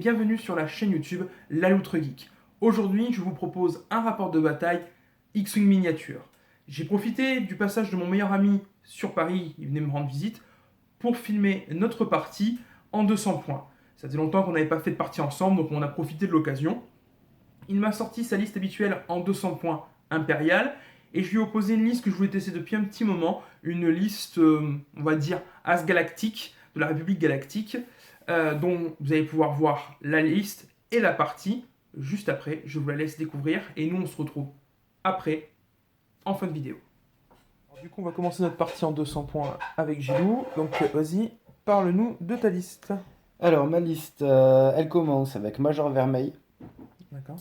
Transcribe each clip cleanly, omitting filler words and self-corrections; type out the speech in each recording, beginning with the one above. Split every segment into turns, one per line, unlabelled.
bienvenue sur la chaîne YouTube La Loutre Geek. Aujourd'hui, je vous propose un rapport de bataille X-Wing miniature. J'ai profité du passage de mon meilleur ami sur Paris, il venait me rendre visite, pour filmer notre partie en 200 points. Ça faisait longtemps qu'on n'avait pas fait de partie ensemble, donc on a profité de l'occasion. Il m'a sorti sa liste habituelle en 200 points impériale, et je lui ai opposé une liste que je voulais tester depuis un petit moment, une liste, on va dire, As galactique, de la République galactique, dont vous allez pouvoir voir la liste et la partie juste après. Je vous la laisse découvrir, et nous on se retrouve après, en fin de vidéo. Alors, du coup, on va commencer notre partie en 200 points avec Gilou, donc vas-y, parle-nous de ta liste.
Alors, ma liste, elle commence avec Major Vermeil.
D'accord.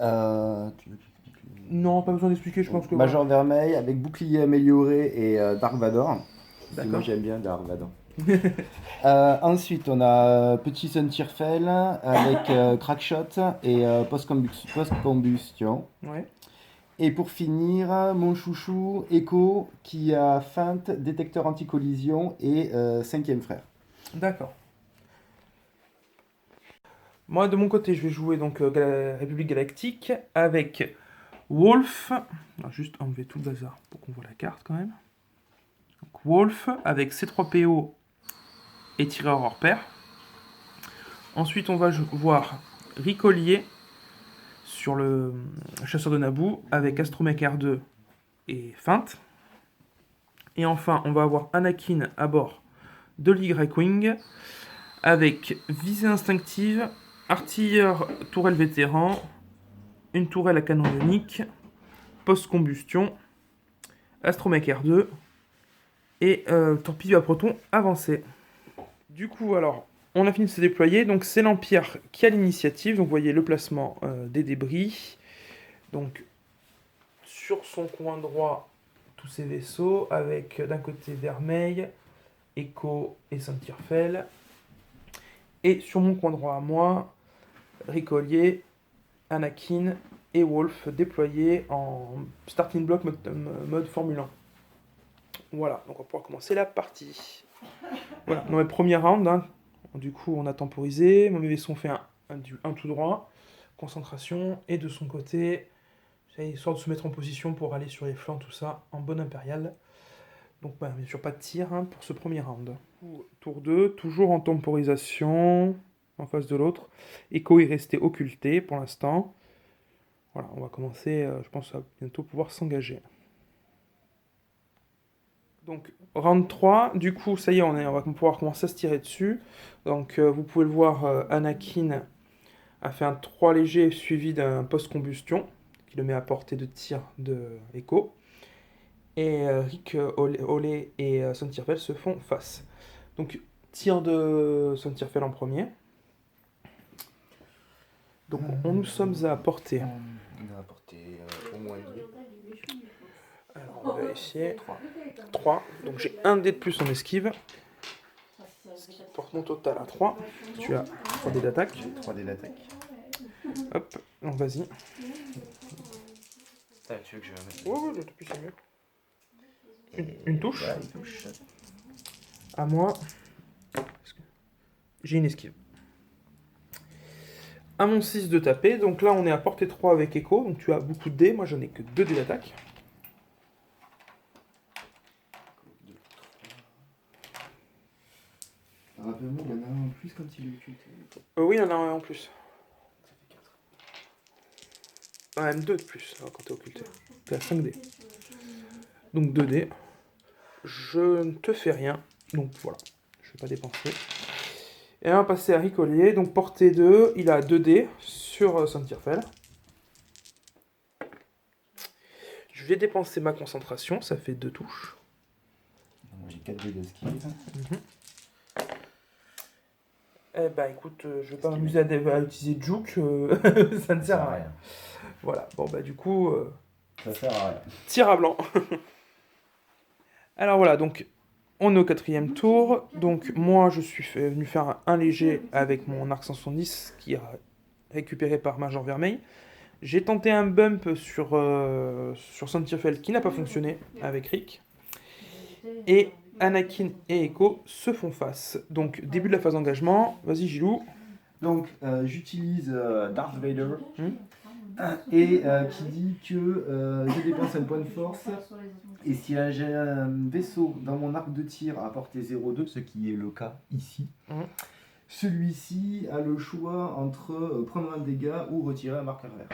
Tu veux que j'explique
Non, pas besoin d'expliquer, je pense que...
Major Vermeil avec bouclier amélioré et Dark Vador. Parce que
D'accord.
moi j'aime bien Dark Vador. Ensuite, on a Petit Sun Tirfel avec Crackshot et Post-Combustion.
Ouais.
Et pour finir, mon chouchou Echo qui a feinte, détecteur anti-collision et cinquième frère.
D'accord. Moi, de mon côté, je vais jouer donc République Galactique avec Wolf. Alors, juste enlever tout le bazar pour qu'on voit la carte quand même. Donc, Wolf avec C3PO et tireur hors pair. Ensuite, on va voir Ricolier sur le chasseur de Naboo avec Astromech R2 et feinte. Et enfin, on va avoir Anakin à bord de l'Y-Wing avec visée instinctive, artilleur tourelle vétéran, une tourelle à canon ionique, post-combustion, Astromech R2 et torpille à proton avancé. Du coup, alors, on a fini de se déployer, donc c'est l'Empire qui a l'initiative, donc vous voyez le placement des débris. Donc, sur son coin droit, tous ces vaisseaux, avec d'un côté Vermeil, Echo et Saint-Tirfel. Et sur mon coin droit à moi, Ricolier, Anakin et Wolf déployés en starting block mode Formule 1. Voilà, donc on va pouvoir commencer la partie. Voilà, dans mes premiers rounds, hein, du coup on a temporisé, mes vaisseaux ont fait un tout droit, concentration, et de son côté, histoire de se mettre en position pour aller sur les flancs, tout ça, en bonne impériale. Donc bah, bien sûr pas de tir hein, pour ce premier round. Tour 2, toujours en temporisation, en face de l'autre. Echo est resté occulté pour l'instant. Voilà, on va commencer, je pense, à bientôt pouvoir s'engager. Donc, round 3, du coup, ça y est, on va pouvoir commencer à se tirer dessus. Donc, vous pouvez le voir, Anakin a fait un 3 léger suivi d'un post-combustion, qui le met à portée de tir de Echo. Et Rick Olé et Saint-Tirfel se font face. Donc, tir de Saint-Tirfel en premier. Donc, nous sommes à portée.
On a apporté au moins 2.
Alors, on va vérifier. 3. Donc, j'ai un dé de plus en esquive. Ce qui porte mon total à 3. Tu as 3 dés d'attaque.
3 dés d'attaque.
Hop, donc vas-y.
Tu veux que je mette
Oh, le plus c'est mieux. Une touche.
Voilà, une touche.
À moi. J'ai une esquive. À mon 6 de taper. Donc là, on est à portée 3 avec Echo. Donc tu as beaucoup de dés. Moi, j'en ai que 2 dés d'attaque.
Rappelle-moi, il y en a un en plus quand il est occulté.
Oui, il y en a un en plus. Ah, même 2 de plus quand t'es occulté. T'es à 5 dés. Donc 2 dés. Je ne te fais rien. Donc voilà. Je ne vais pas dépenser. Et on va passer à Ricolier. Donc portée 2. Il a 2 dés sur Saint-Tirfel. Je vais dépenser ma concentration. Ça fait 2 touches.
J'ai 4 dés d'esquive.
Eh ben écoute, je vais pas m'amuser à utiliser Juke, ça ne sert à rien. Voilà, bon bah du coup...
ça sert à rien.
Tir à blanc. Alors voilà, donc on est au 4e tour. Donc moi je suis venu faire un léger avec mon arc 170 qui est récupéré par Major Vermeil. J'ai tenté un bump sur Saint-Tirfel qui n'a pas fonctionné avec Rick. Et Anakin et Echo se font face. Donc, début de la phase d'engagement. Vas-y, Gilou.
Donc, j'utilise Darth Vader
Hmm.
et qui dit que je dépense un point de force et si j'ai un vaisseau dans mon arc de tir à portée 0,2, ce qui est le cas ici, celui-ci a le choix entre prendre un dégât ou retirer un marqueur vert.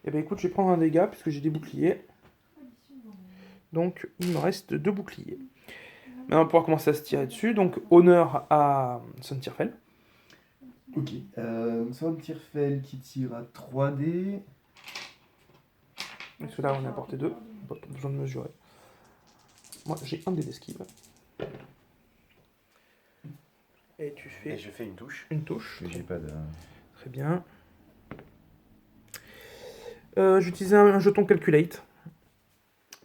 Eh ben écoute, je vais prendre un dégât puisque j'ai des boucliers. Donc il me reste 2 boucliers. Maintenant on va pouvoir commencer à se tirer dessus. Donc honneur à Sontirfel.
Ok. Sontirfel qui tire à 3D.
Parce que là on est à portée 2. Pas besoin de mesurer. Moi j'ai un dé d'esquive. Et tu fais
Et je fais une touche.
une touche.
J'ai pas de...
Très bien. J'utilise un jeton Calculate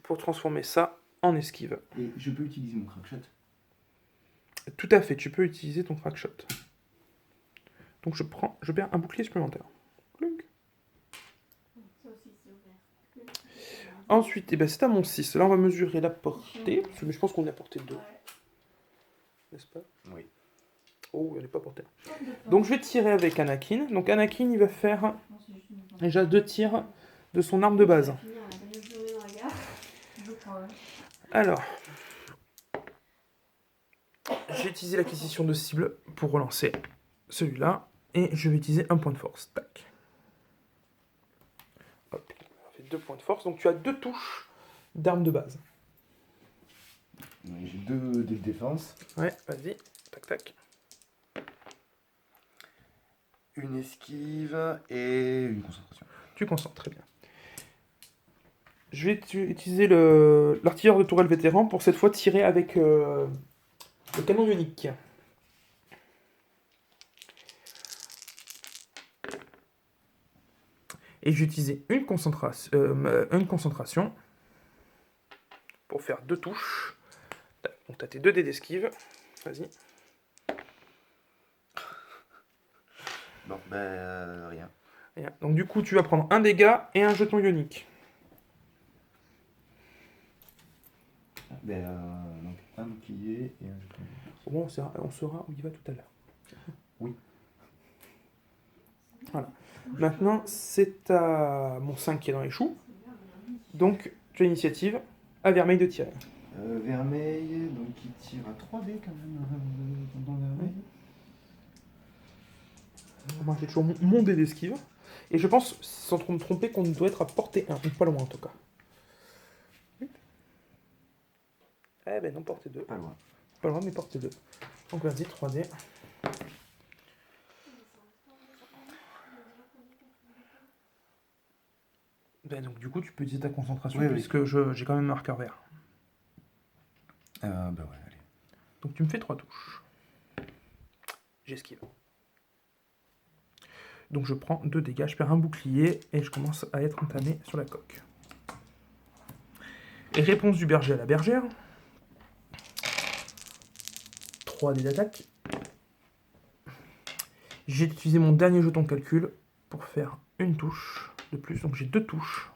pour transformer ça en esquive.
Et je peux utiliser mon crackshot.
Tout à fait, tu peux utiliser ton crackshot. Donc je perds un bouclier supplémentaire. Clunk. Ensuite, eh ben, c'est à mon 6. Là, on va mesurer la portée. Parce que je pense qu'on est à portée 2. N'est-ce pas?
Oui.
Oh, elle n'est pas portée. Donc je vais tirer avec Anakin. Donc Anakin, il va faire déjà 2 tirs de son arme de base. Alors, j'ai utilisé l'acquisition de cible pour relancer celui-là. Et je vais utiliser un point de force. Tac. Hop, ça fait 2 points de force. Donc tu as 2 touches d'arme de base.
J'ai 2 dés de défense.
Ouais, vas-y. Tac, tac.
Une esquive et une concentration.
Tu concentres, très bien. Je vais utiliser l'artilleur de tourelle vétéran pour cette fois tirer avec le canon ionique. Et j'ai utilisé une concentration pour faire 2 touches. Donc tu as tes 2 dés d'esquive. Vas-y.
Bon, ben rien.
Rien. Donc du coup, tu vas prendre un dégât et un jeton ionique.
Ben, donc un bouclier et un jeton.
Au moins, on saura où il va tout à l'heure.
Oui.
Voilà. Maintenant, c'est à mon 5 qui est dans les choux. Donc, tu as l'initiative à Vermeil de tirer.
Vermeil, donc il tire à 3D quand même. Dans Vermeil.
Moi, j'ai toujours mon dé d'esquive. Et je pense, sans trop me tromper, qu'on doit être à portée 1. Ou pas loin en tout cas. Eh ben non, portée 2.
Pas loin.
Pas loin, mais portée 2. Donc vas-y, 3D. Ben donc du coup, tu peux utiliser ta concentration,
Oui, oui.
puisque j'ai quand même un marqueur vert.
Ben ouais, allez.
Donc tu me fais 3 touches. J'esquive. Donc je prends 2 dégâts, je perds un bouclier et je commence à être entamé sur la coque. Et réponse du berger à la bergère. 3 dés d'attaque. J'ai utilisé mon dernier jeton calcul pour faire une touche de plus, donc j'ai 2 touches.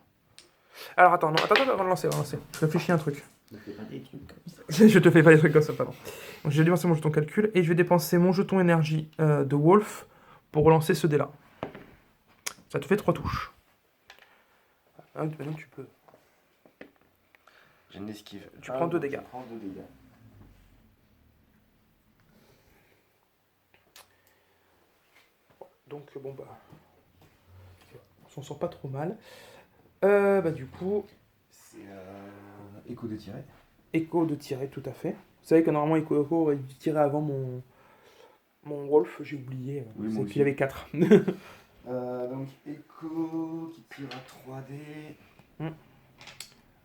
Alors attends, avant de lancer, je réfléchis à un truc.
Ne fais pas des trucs comme ça.
Je te fais pas des trucs comme ça, pardon. Donc j'ai dépensé mon jeton calcul et je vais dépenser mon jeton énergie de Wolf pour relancer ce dé-là. Ça te fait 3 touches. Ah, maintenant tu peux.
J'ai une esquive.
Tu prends 2 dégâts.
Je prends 2 dégâts.
Donc bon bah. On s'en sort pas trop mal. Du coup.
C'est écho de tirer.
Echo de tirer, tout à fait. Vous savez que normalement Echo aurait dû tirer avant mon Wolf, j'ai oublié.
Oui,
C'est
moi
qu'il
aussi.
y avait 4.
Donc écho qui tire à 3D.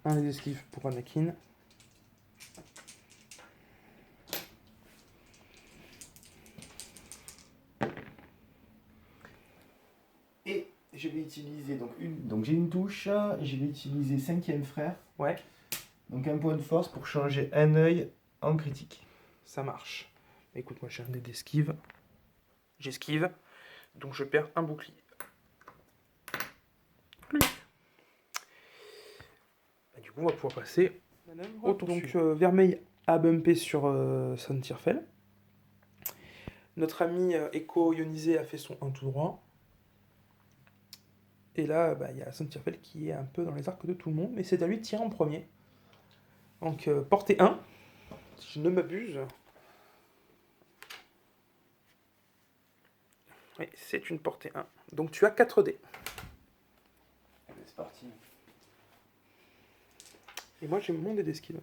Un des esquives pour Anakin.
Et je vais utiliser donc une. Donc j'ai une touche. Je vais utiliser 5e frère.
Ouais,
Donc un point de force pour changer un œil en critique.
ça marche. Écoute, moi j'ai un dé d'esquive. J'esquive. Donc je perds un bouclier. Du coup, on va pouvoir passer au tour. Donc Vermeil a bumpé sur Sontirfel. Notre ami éco-ionisé a fait son 1 tout droit. Et là, il y a Sontirfel qui est un peu dans les arcs de tout le monde, mais c'est à lui de tirer en premier. Donc, portée 1, si je ne m'abuse. Oui, c'est une portée 1. Donc, tu as 4 dés.
Allez, c'est parti.
Et moi, j'ai mon dé d'esquive.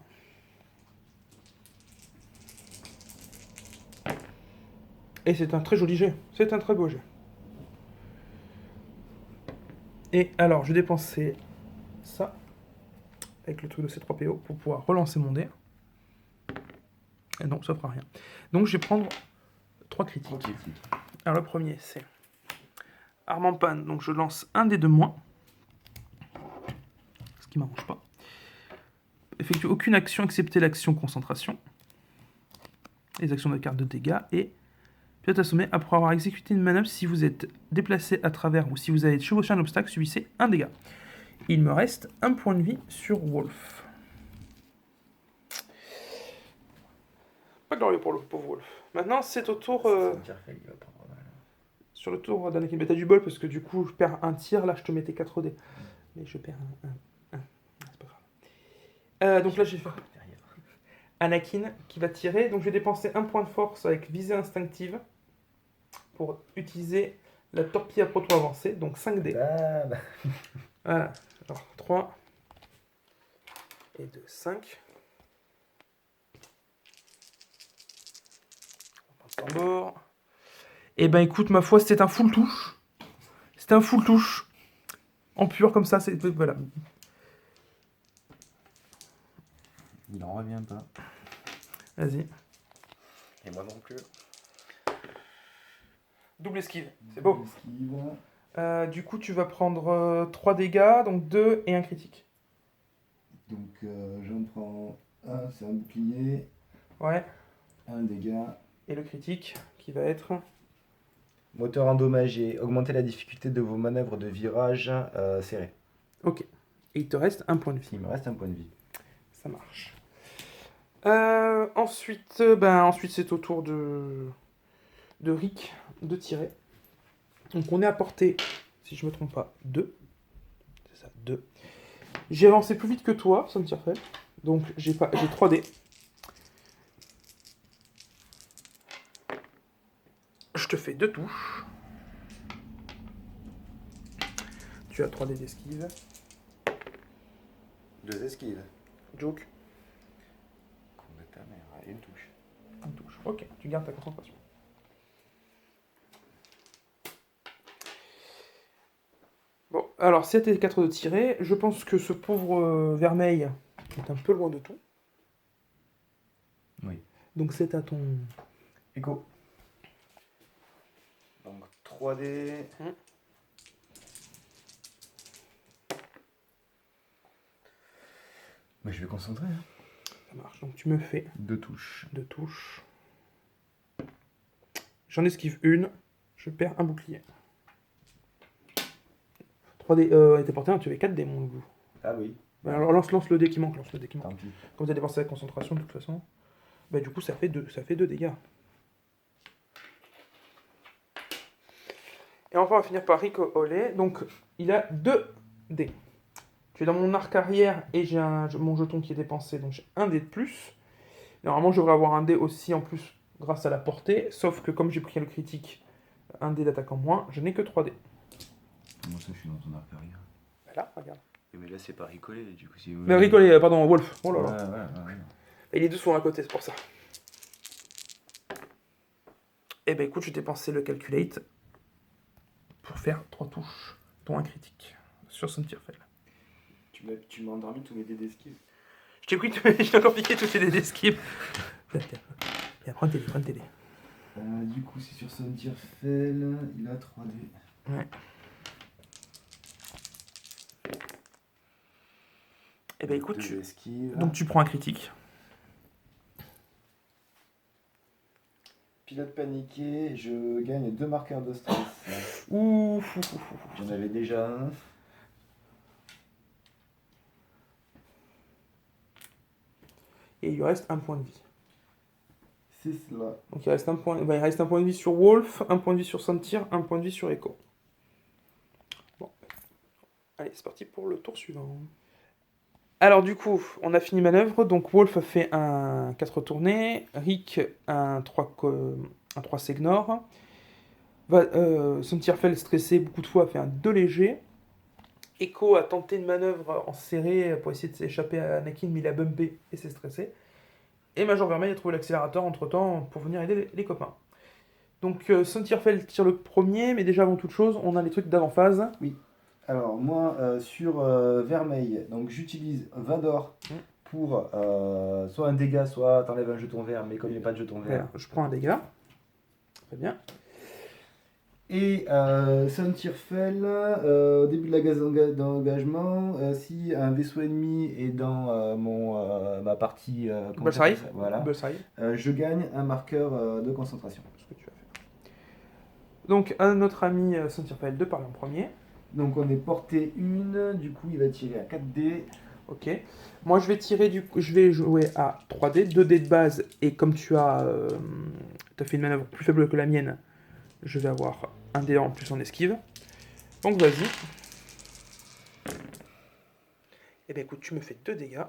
Et c'est un très joli jet. C'est un très beau jet. Et alors, je vais dépenser ça, avec le truc de C3PO, pour pouvoir relancer mon dé. Et non, ça fera rien. Donc, je vais prendre 3 critiques. Alors, le premier, c'est arme en panne. Donc, je lance un dé de moins. Ce qui m'arrange pas. Effectue aucune action excepté l'action concentration. Les actions de la carte de dégâts. Et pilote assommé, après avoir exécuté une manœuvre, si vous êtes déplacé à travers ou si vous avez chevauché un obstacle, subissez un dégât. Il me reste un point de vie sur Wolf. Pas glorieux pour le pauvre Wolf. Maintenant, c'est au tour... sur le tour d'Anakin. Mais t'as du bol parce que du coup, je perds un tir. Là, je te mettais 4 dés. Mais je perds un. C'est pas grave. Donc là, j'ai fait Anakin qui va tirer. Donc je vais dépenser un point de force avec visée instinctive pour utiliser la torpille à proton avancée. Donc 5 dés. Voilà. Alors 3 et 2, 5. Bord. Et ben écoute, ma foi, c'était un full touche. C'était un full touche. En pur comme ça, c'est. Voilà.
Il en revient pas.
Vas-y.
Et moi non plus.
Double esquive, c'est beau.
Esquive.
Du coup, tu vas prendre 3 dégâts, donc 2 et un critique.
Donc j'en prends un, c'est un bouclier.
Ouais.
Un dégât.
Et le critique qui va être.
Moteur endommagé. Augmentez la difficulté de vos manœuvres de virage serré.
Ok. Et il te reste un point de vie.
Il me reste un point de vie.
Ça marche. Ensuite, ensuite c'est au tour de Rick de tirer. Donc on est à portée, si je me trompe pas, 2. C'est ça, 2. J'ai avancé plus vite que toi, ça me tire fait. Donc j'ai 3 dés. Je te fais 2 touches. Tu as 3 dés d'esquive.
2 esquives.
Joke.
Con de ta mère, allez, une touche.
Une touche. Ok, tu gardes ta concentration. Bon, alors c'est à tes 4 de tirer. Je pense que ce pauvre vermeil est un peu loin de tout.
Oui.
Donc c'est à ton...
Écho. Donc 3D. Mais je vais concentrer. Hein.
Ça marche. Donc tu me fais
2 touches.
2 touches. J'en esquive une. Je perds un bouclier. 3 dés. T'es porté 1, tu avais 4 dés, mon loup.
Ah oui.
Alors lance le dé qui manque. Lance le dé qui manque.
Tant pis.
Comme tu as dépensé la concentration de toute façon. Bah du coup ça fait 2. Ça fait 2 dégâts. Et enfin on va finir par Rico Olé. Donc il a 2 dés. Tu es dans mon arc arrière et j'ai mon jeton qui est dépensé. Donc j'ai un dé de plus. Normalement je devrais avoir un dé aussi en plus grâce à la portée. Sauf que comme j'ai pris le critique, un dé d'attaque en moins, je n'ai que 3 dés.
Comment ça je suis dans ton arc arrière?
Là, regarde.
Mais là c'est pas Ricolé du coup. Si
Mais Ricolé, pardon, Wolf. Oh là là.
Ouais.
Et les deux sont à côté, c'est pour ça. Eh ben écoute, je t'ai pensé le calculate pour faire 3 touches, dont un critique, sur son tirefel.
Tu m'as endormi tous mes dés d'esquive.
Je t'ai pris, je t'ai encore piqué tous tes dés d'esquive. Tiens, prends tes dés.
Du coup c'est sur son tirefel, il a 3 dés.
Ouais. Eh ben écoute, donc tu prends un critique.
Pilote paniqué, je gagne 2 marqueurs de stress.
Ouf.
J'en avais déjà un.
Et il lui reste un point de vie.
C'est cela.
Donc il reste un point, il reste un point de vie sur Wolf, un point de vie sur Sentir, un point de vie sur Echo. Bon. Allez, c'est parti pour le tour suivant. Alors du coup, on a fini manœuvre, donc Wolf a fait un 4 tournées, Rick un 3 Segnor, Sentirfell stressé beaucoup de fois a fait un 2 léger, Echo a tenté une manœuvre en serré pour essayer de s'échapper à Anakin, mais il a bumpé et s'est stressé. Et Major Vermeil a trouvé l'accélérateur entre-temps pour venir aider les copains. Donc Sentirfell tire le premier, mais déjà avant toute chose, on a les trucs d'avant-phase.
Oui. Alors moi, sur Vermeil, donc j'utilise Vador pour soit un dégât, soit t'enlèves un jeton vert, mais comme il n'y a pas de jeton vert.
Je prends un dégât. Très bien.
Et Sentirfell, au début de la gaz d'engagement, si un vaisseau ennemi est dans ma partie,
Bullseye.
voilà, je gagne un marqueur de concentration.
Ce que tu as fait. Donc à notre ami Sentirfell de parler en premier.
Donc on est porté 1, du coup il va tirer à 4 dés.
Ok. Moi je vais tirer je vais jouer à 3 dés, 2 dés de base, et comme tu as fait une manœuvre plus faible que la mienne, je vais avoir un dé en plus en esquive. Donc vas-y. Et bien écoute, tu me fais 2 dégâts.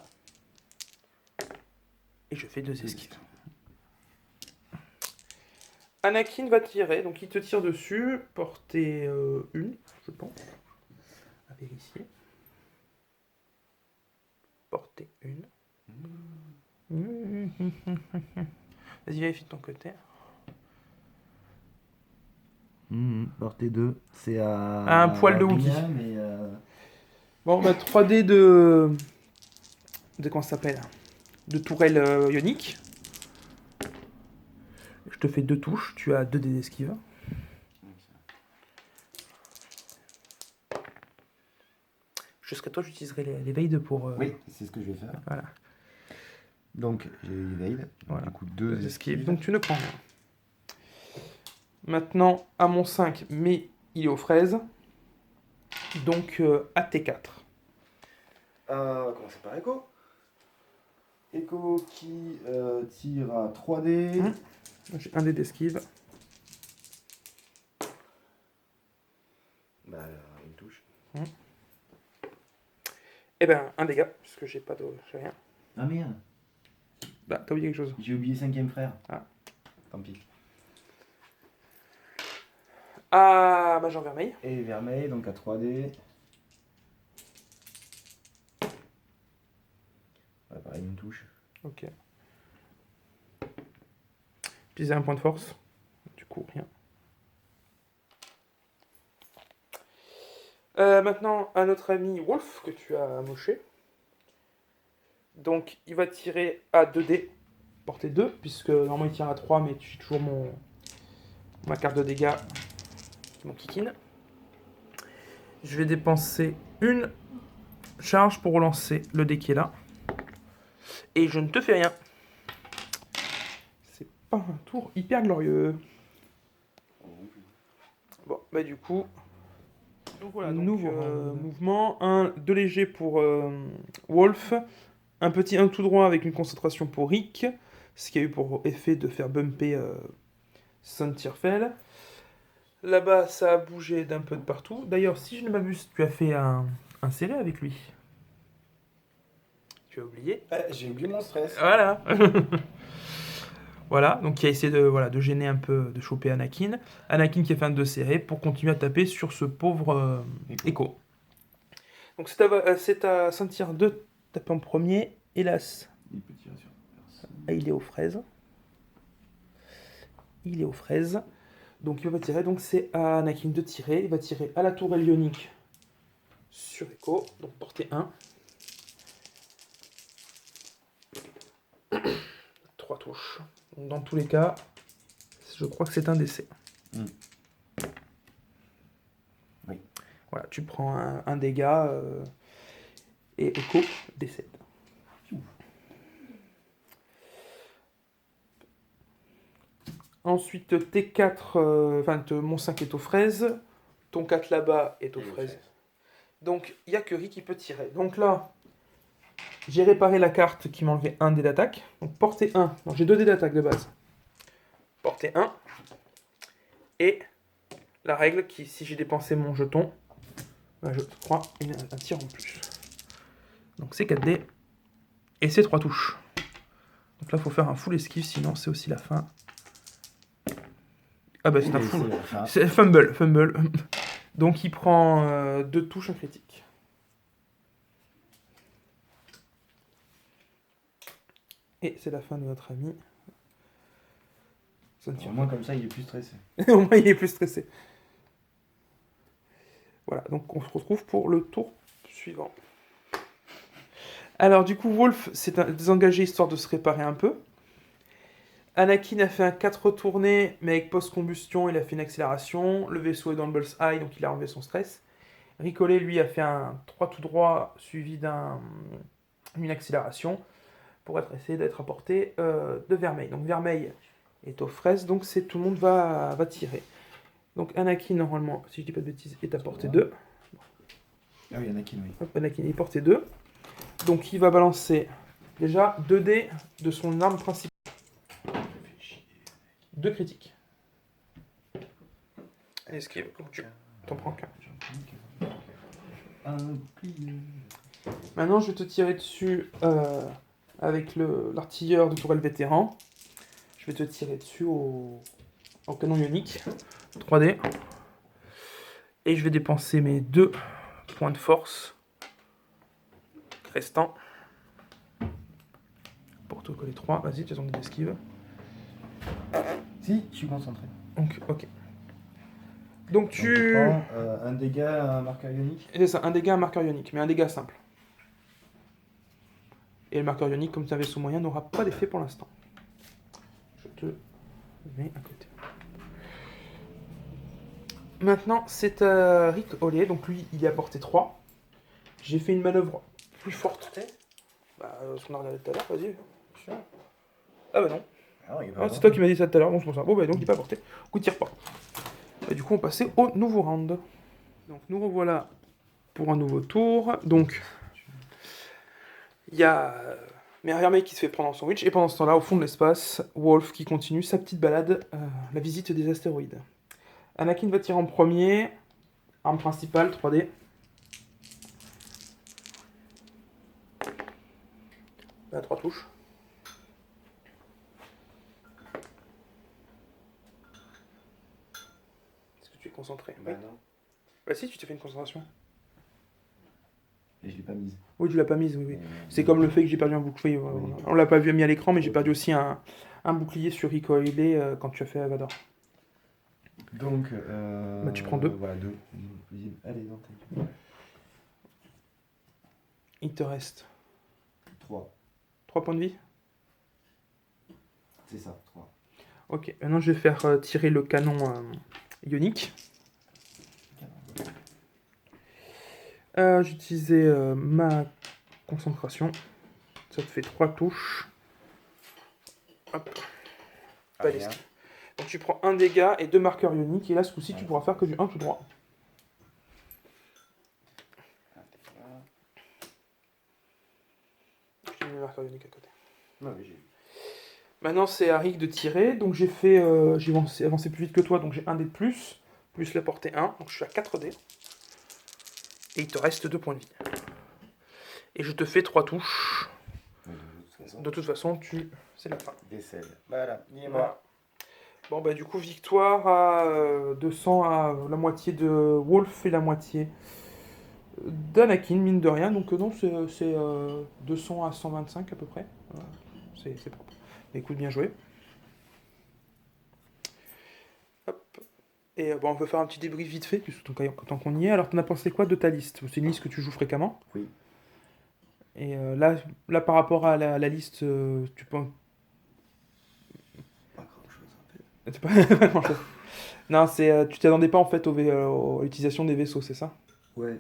Et je fais 2 esquives. Anakin va tirer, donc il te tire dessus, portée 1, je pense. À vérifier. Portée 1. Vas-y, vérifie de ton côté.
Portée 2, c'est à
un poil de Wookie.
Mais
Bon, on a 3D de comment ça s'appelle, de tourelle ionique. Je te fais 2 touches, tu as 2 dés d'esquive. Jusqu'à toi, j'utiliserai l'éveil pour...
Oui, c'est ce que je vais faire.
Voilà.
Donc, j'ai l'éveil.
Voilà.
Du coup, 2 esquives.
Donc, tu ne prends rien. Maintenant, à mon 5, mais il est aux fraises. Donc, à T4.
On va commencer par Echo. Echo qui tire à 3 dés.
J'ai un dé d'esquive.
Bah, une touche.
Et ben, un dégât, puisque j'ai pas de... j'ai rien.
Ah merde.
Bah, t'as oublié quelque chose.
J'ai oublié 5e frère.
Ah.
Tant pis.
Ah, Major Vermeil.
Et Vermeil, donc à 3 dés. Ouais, pareil, une touche.
Ok. Utiliser un point de force. Du coup, rien. Maintenant, à notre ami Wolf, que tu as amoché. Donc, il va tirer à 2 dés. Portée 2, puisque normalement il tire à 3, mais j'ai toujours ma carte de dégâts. Mon kikine. Je vais dépenser une charge pour relancer le dé qui est là. Et je ne te fais rien. C'est pas un tour hyper glorieux. Bon, bah du coup... Donc voilà, nouveau mouvement. Un 2 léger pour Wolf. Un petit 1 tout droit avec une concentration pour Rick. Ce qui a eu pour effet de faire bumper Sentirfell. Là-bas, ça a bougé d'un peu de partout. D'ailleurs, si je ne m'abuse, tu as fait un serré avec lui. Tu as oublié?
J'ai oublié mon stress.
Voilà. Voilà, donc il a essayé de gêner un peu, de choper Anakin. Anakin qui a fait un 2 serré pour continuer à taper sur ce pauvre Echo. Donc c'est à Sentir de taper en premier. Hélas,
Il peut tirer sur personne.
il est aux fraises. Il est aux fraises. Donc il va pas tirer, donc c'est à Anakin de tirer. Il va tirer à la tourelle ionique sur Echo, donc portée 1. 3 touches. Donc, dans tous les cas, je crois que c'est un décès.
Oui.
Voilà, tu prends un dégât et Echo décède. Ensuite, T4, mon 5 est aux fraises. Ton 4 là-bas est aux fraises. Donc, il n'y a que Rick qui peut tirer. Donc là, j'ai réparé la carte qui m'enlevait un dé d'attaque. Donc, portée 1. Donc, j'ai 2 dés d'attaque de base. portée 1. Et la règle qui, si j'ai dépensé mon jeton, bah, je crois un tir en plus. Donc c'est 4 dés. Et c'est 3 touches. Donc là, il faut faire un full esquive, sinon c'est aussi la fin. Ah bah c'est un full. C'est fumble. Donc il prend 2 touches en critique. Et c'est la fin de notre ami.
Au moins comme ça, il est plus stressé.
Au moins il est plus stressé. Voilà, donc on se retrouve pour le tour suivant. Alors du coup, Wolf s'est désengagé histoire de se réparer un peu. Anakin a fait un 4 tournées, mais avec post-combustion, il a fait une accélération. Le vaisseau est dans le bullseye, donc il a enlevé son stress. Ricolé, lui, a fait un 3 tout droit, suivi d'une accélération, pour essayer d'être à portée de Vermeil. Donc Vermeil est aux fraises, donc tout le monde va tirer. Donc Anakin, normalement, si je dis pas de bêtises, est à portée 2.
Ah oui, Anakin, oui.
Hop, Anakin est portée 2. Donc il va balancer déjà 2 dés de son arme principale. 2 critiques. Esquive, donc tu t'en prends qu'un. Maintenant, je vais te tirer dessus avec l'artilleur de tourelle vétéran. Je vais te tirer dessus au canon ionique. 3 dés. Et je vais dépenser mes 2 points de force restants. Pour te coller 3. Vas-y, tu as ton dé d'esquive.
Si, je suis concentré.
Donc, ok. Donc tu
prends un dégât, un marqueur ionique.
C'est ça, un dégât, un marqueur ionique, mais un dégât simple. Et le marqueur ionique, comme tu avais sous moyen, n'aura pas d'effet pour l'instant. Je te mets à côté. Maintenant, c'est à Rick Ollier, donc lui, il est à portée 3. J'ai fait une manœuvre plus forte. Ce qu'on a regardé tout à l'heure, vas-y. Ah bah non. C'est toi qui m'as dit ça tout à l'heure, bon c'est pour ça. Bon bah donc il n'est pas porté. Du coup, tire pas. Et du coup, on passait au nouveau round. Donc nous revoilà pour un nouveau tour. Donc, il y a Vermeil qui se fait prendre en sandwich. Et pendant ce temps-là, au fond de l'espace, Wolf qui continue sa petite balade, la visite des astéroïdes. Anakin va tirer en premier. Arme principale, 3D. Là, 3 touches. Est-ce que tu es concentré?
Bah non.
Bah si, tu t'es fait une concentration.
Et je l'ai pas mise.
Oui, tu l'as pas mise, oui. C'est comme le fait que j'ai perdu un bouclier. Oui. On l'a pas vu mis à l'écran, mais j'ai perdu aussi un bouclier sur recoilé quand tu as fait Avador.
Donc,
bah, tu prends 2.
Voilà, 2. Allez, dans tes...
Il te reste
3.
3 points de vie.
C'est ça, 3.
Ok, maintenant je vais faire tirer le canon ionique. J'ai utilisé ma concentration. Ça te fait 3 touches. Hop. Pas d'esquive. Donc tu prends un dégât et 2 marqueurs ioniques. Et là, ce coup-ci, tu pourras faire que du 1 tout droit. Je mets le marqueur ionique à côté.
Non, mais j'ai...
Maintenant, c'est à Rick de tirer. Donc j'ai avancé plus vite que toi. Donc j'ai 1 dé de plus la portée 1. Donc je suis à 4 dés. Et il te reste 2 points de vie. Et je te fais 3 touches. De toute façon, c'est la fin.
Décède. Voilà, il est mort.
Bon, bah, du coup, victoire à 200 à la moitié de Wolf et la moitié d'Anakin, mine de rien. Donc, non, c'est 200 à 125 à peu près. C'est propre. Écoute, bien joué. Hop. Et bon, on peut faire un petit débrief vite fait, tant qu'on y est. Alors, t'en as pensé quoi de ta liste? C'est une liste que tu joues fréquemment?
Oui.
Et là, par rapport à la liste, tu penses...
Pas grand-chose, en fait.
C'est pas grand-chose. Non, tu t'attendais pas, en fait, à l'utilisation des vaisseaux, c'est ça?
Ouais.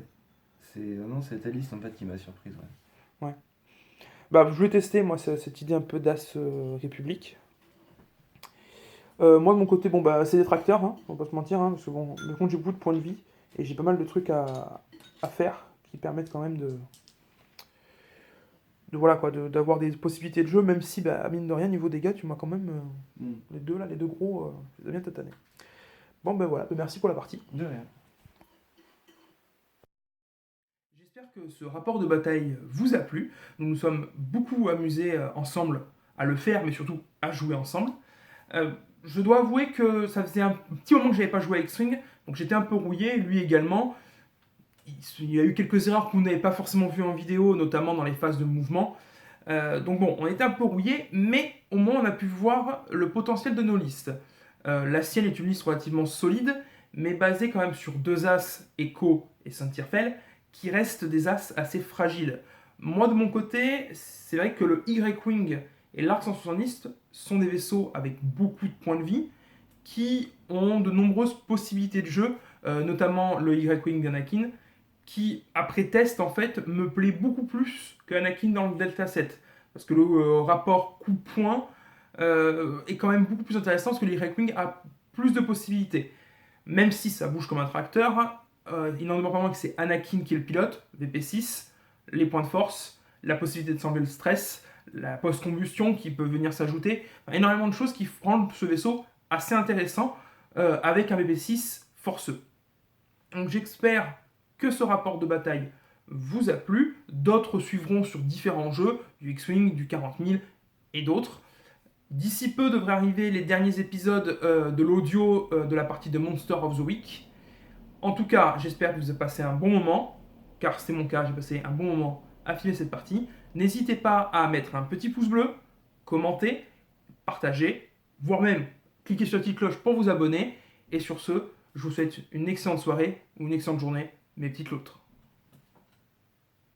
Non, c'est ta liste, en fait, qui m'a surprise,
ouais. Bah, je voulais tester, moi, cette idée un peu d'As République. Moi, de mon côté, bon, bah, c'est des tracteurs, hein, on va pas se mentir, hein, parce que bon, par contre, j'ai beaucoup de points de vie, et j'ai pas mal de trucs à faire, qui permettent quand même voilà quoi, d'avoir des possibilités de jeu, même si, bah, mine de rien, niveau dégâts, tu m'as quand même.
Mm.
Les deux gros, je les ai bien tatanés. Bon, ben voilà, merci pour la partie.
De rien.
J'espère que ce rapport de bataille vous a plu. Nous nous sommes beaucoup amusés ensemble à le faire, mais surtout à jouer ensemble. Je dois avouer que ça faisait un petit moment que j'avais pas joué avec String, donc j'étais un peu rouillé, lui également. Il y a eu quelques erreurs que vous n'avez pas forcément vues en vidéo, notamment dans les phases de mouvement. Donc bon, on était un peu rouillé, mais au moins on a pu voir le potentiel de nos listes. La sienne est une liste relativement solide, mais basée quand même sur deux as, Echo et Saint-Tyrfel, qui restent des as assez fragiles. Moi de mon côté, c'est vrai que le Y-Wing et l'Arc 170 sont des vaisseaux avec beaucoup de points de vie, qui ont de nombreuses possibilités de jeu, notamment le Y-Wing d'Anakin, qui, après test, en fait, me plaît beaucoup plus qu'Anakin dans le Delta 7. Parce que le rapport coup-point est quand même beaucoup plus intéressant, parce que le Y-Wing a plus de possibilités. Même si ça bouge comme un tracteur, il n'en demeure pas moins que c'est Anakin qui est le pilote, VP6, les points de force, la possibilité de s'enlever le stress, la post-combustion qui peut venir s'ajouter, enfin, énormément de choses qui rendent ce vaisseau assez intéressant avec un VP6 forceux. Donc j'espère que ce rapport de bataille vous a plu. D'autres suivront sur différents jeux, du X-Wing, du 40 000 et d'autres. D'ici peu devraient arriver les derniers épisodes de l'audio de la partie de Monster of the Week. En tout cas, j'espère que vous avez passé un bon moment, car c'est mon cas, j'ai passé un bon moment à filmer cette partie. N'hésitez pas à mettre un petit pouce bleu, commenter, partager, voire même cliquer sur la petite cloche pour vous abonner. Et sur ce, je vous souhaite une excellente soirée ou une excellente journée, mes petites loutres.